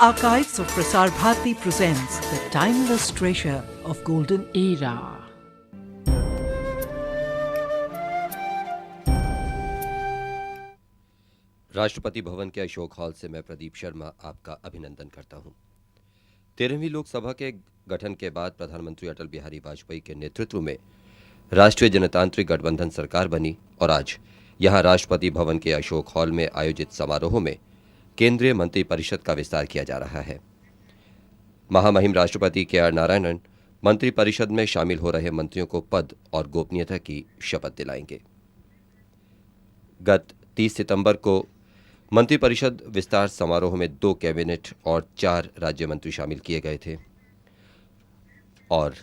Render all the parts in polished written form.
Archives of Prasar Bharati presents the timeless treasure of golden era. Rashtrapati Bhavan के Ashok hall से मैं प्रदीप शर्मा आपका अभिनंदन करता हूं। 13वीं लोकसभा के गठन के बाद प्रधानमंत्री अटल बिहारी वाजपेयी के नेतृत्व में राष्ट्रीय जनतांत्रिक गठबंधन सरकार बनी और आज यहां राष्ट्रपति भवन के अशोक हॉल में आयोजित समारोह में केंद्रीय मंत्रिपरिषद का विस्तार किया जा रहा है। महामहिम राष्ट्रपति के.आर. नारायणन मंत्रिपरिषद में शामिल हो रहे मंत्रियों को पद और गोपनीयता की शपथ दिलाएंगे। गत 30 सितंबर को मंत्रिपरिषद विस्तार समारोह में 2 कैबिनेट और 4 राज्य मंत्री शामिल किए गए थे और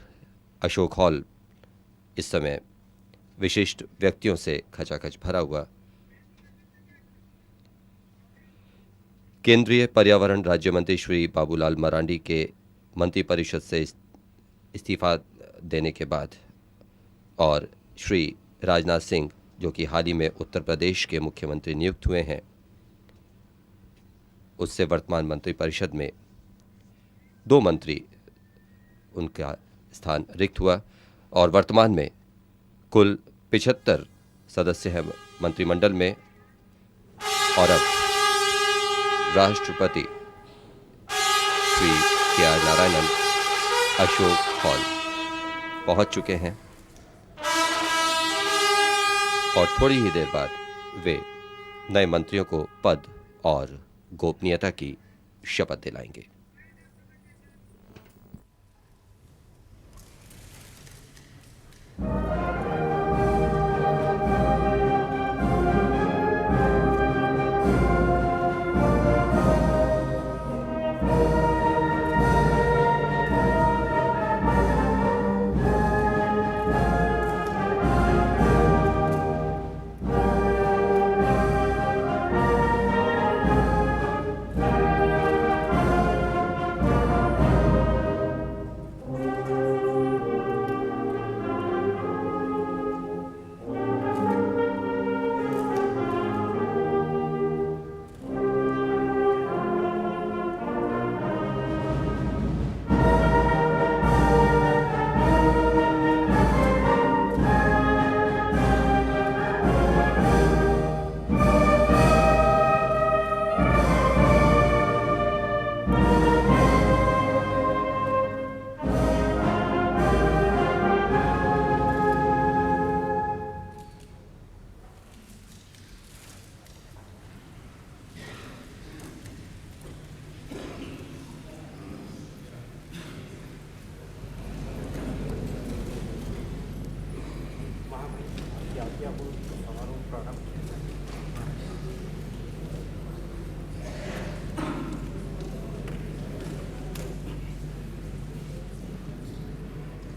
अशोक हॉल इस समय विशिष्ट व्यक्तियों से खचाखच भरा हुआ। केंद्रीय पर्यावरण राज्य मंत्री श्री बाबूलाल मरांडी के मंत्रिपरिषद से इस्तीफा देने के बाद और श्री राजनाथ सिंह जो कि हाल ही में उत्तर प्रदेश के मुख्यमंत्री नियुक्त हुए हैं, उससे वर्तमान मंत्रिपरिषद में 2 मंत्री उनका स्थान रिक्त हुआ और वर्तमान में कुल 75 सदस्य हैं मंत्रिमंडल में। और अब राष्ट्रपति श्री के.आर. नारायणन अशोक हॉल पहुंच चुके हैं और थोड़ी ही देर बाद वे नए मंत्रियों को पद और गोपनीयता की शपथ दिलाएंगे।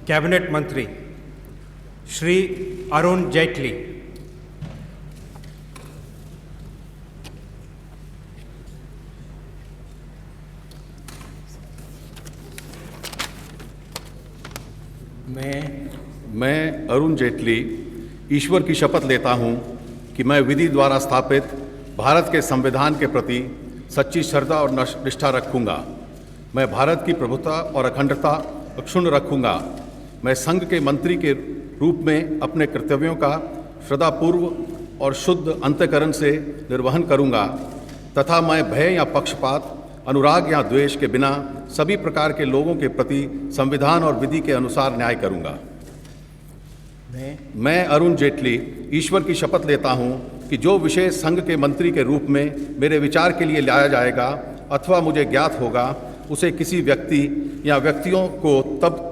कैबिनेट मंत्री श्री अरुण जेटली, मैं अरुण जेटली ईश्वर की शपथ लेता हूं कि मैं विधि द्वारा स्थापित भारत के संविधान के प्रति सच्ची श्रद्धा और निष्ठा रखूंगा। मैं भारत की प्रभुता और अखंडता अक्षुण्ण रखूंगा। मैं संघ के मंत्री के रूप में अपने कर्तव्यों का श्रद्धापूर्व और शुद्ध अंतःकरण से निर्वहन करूंगा तथा मैं भय या पक्षपात, अनुराग या द्वेष के बिना सभी प्रकार के लोगों के प्रति संविधान और विधि के अनुसार न्याय करूंगा। मैं अरुण जेटली ईश्वर की शपथ लेता हूं कि जो विषय संघ के मंत्री के रूप में मेरे विचार के लिए लाया जाएगा अथवा मुझे ज्ञात होगा, उसे किसी व्यक्ति या व्यक्तियों को तब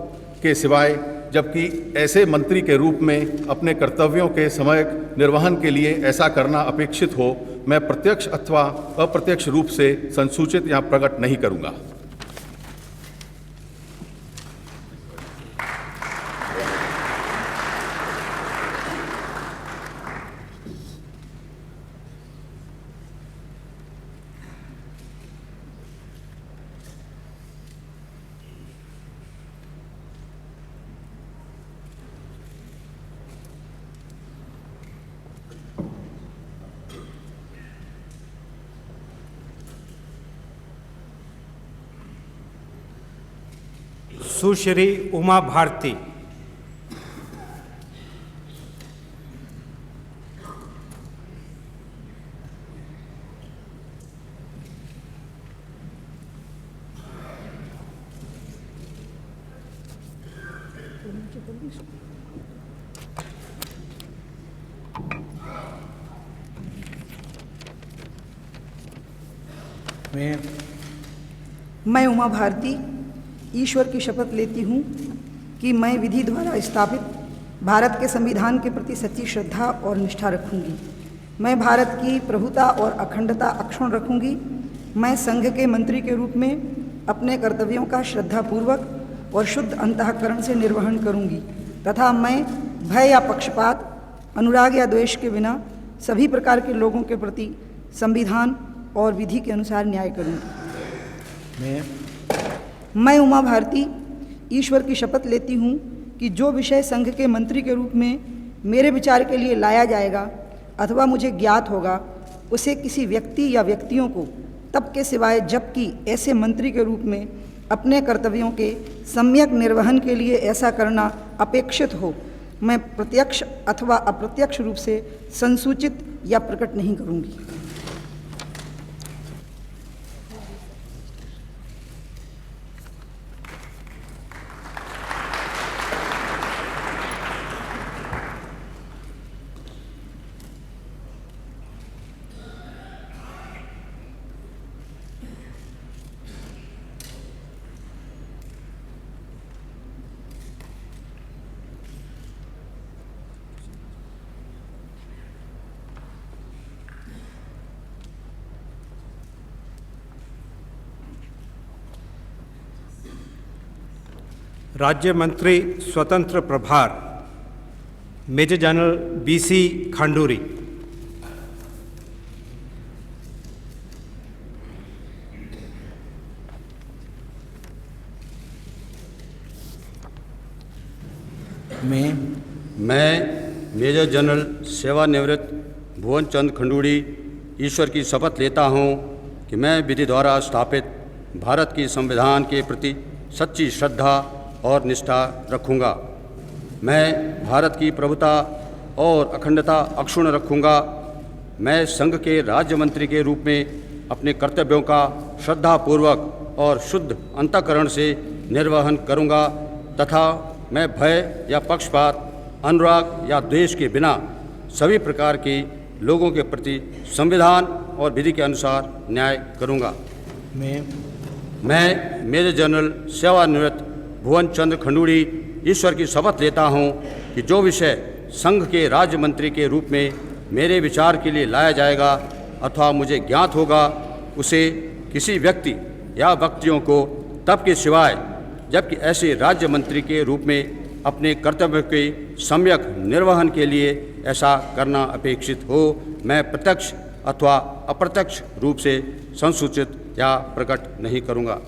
के सिवाय जबकि ऐसे मंत्री के रूप में अपने कर्तव्यों के समय निर्वहन के लिए ऐसा करना अपेक्षित हो, मैं प्रत्यक्ष अथवा अप्रत्यक्ष रूप से संसूचित या प्रकट नहीं करूंगा। सुश्री उमा भारती। मैं उमा भारती ईश्वर की शपथ लेती हूँ कि मैं विधि द्वारा स्थापित भारत के संविधान के प्रति सच्ची श्रद्धा और निष्ठा रखूँगी। मैं भारत की प्रभुता और अखंडता अक्षुण्ण रखूँगी। मैं संघ के मंत्री के रूप में अपने कर्तव्यों का श्रद्धापूर्वक और शुद्ध अंतःकरण से निर्वहन करूँगी तथा मैं भय या पक्षपात, अनुराग या द्वेष के बिना सभी प्रकार के लोगों के प्रति संविधान और विधि के अनुसार न्याय करूँगी। मैं उमा भारती ईश्वर की शपथ लेती हूँ कि जो विषय संघ के मंत्री के रूप में मेरे विचार के लिए लाया जाएगा अथवा मुझे ज्ञात होगा, उसे किसी व्यक्ति या व्यक्तियों को तब के सिवाय जबकि ऐसे मंत्री के रूप में अपने कर्तव्यों के सम्यक निर्वहन के लिए ऐसा करना अपेक्षित हो, मैं प्रत्यक्ष अथवा अप्रत्यक्ष रूप से संसूचित या प्रकट नहीं करूँगी। राज्य मंत्री स्वतंत्र प्रभार मेजर जनरल BC खंडूरी। मैं मेजर जनरल सेवानिवृत्त भुवन चंद खंडूरी ईश्वर की शपथ लेता हूँ कि मैं विधि द्वारा स्थापित भारत की संविधान के प्रति सच्ची श्रद्धा और निष्ठा रखूँगा। मैं भारत की प्रभुता और अखंडता अक्षुण्ण रखूँगा। मैं संघ के राज्य मंत्री के रूप में अपने कर्तव्यों का श्रद्धापूर्वक और शुद्ध अंतःकरण से निर्वहन करूँगा तथा मैं भय या पक्षपात, अनुराग या द्वेष के बिना सभी प्रकार के लोगों के प्रति संविधान और विधि के अनुसार न्याय करूँगा। मैं मेजर जनरल सेवानिवृत्त भुवन चंद्र खंडूरी ईश्वर की शपथ लेता हूँ कि जो विषय संघ के राज्य मंत्री के रूप में मेरे विचार के लिए लाया जाएगा अथवा मुझे ज्ञात होगा, उसे किसी व्यक्ति या व्यक्तियों को तब के सिवाय जबकि ऐसे राज्य मंत्री के रूप में अपने कर्तव्य के सम्यक निर्वहन के लिए ऐसा करना अपेक्षित हो, मैं प्रत्यक्ष अथवा अप्रत्यक्ष रूप से संसूचित या प्रकट नहीं करूँगा।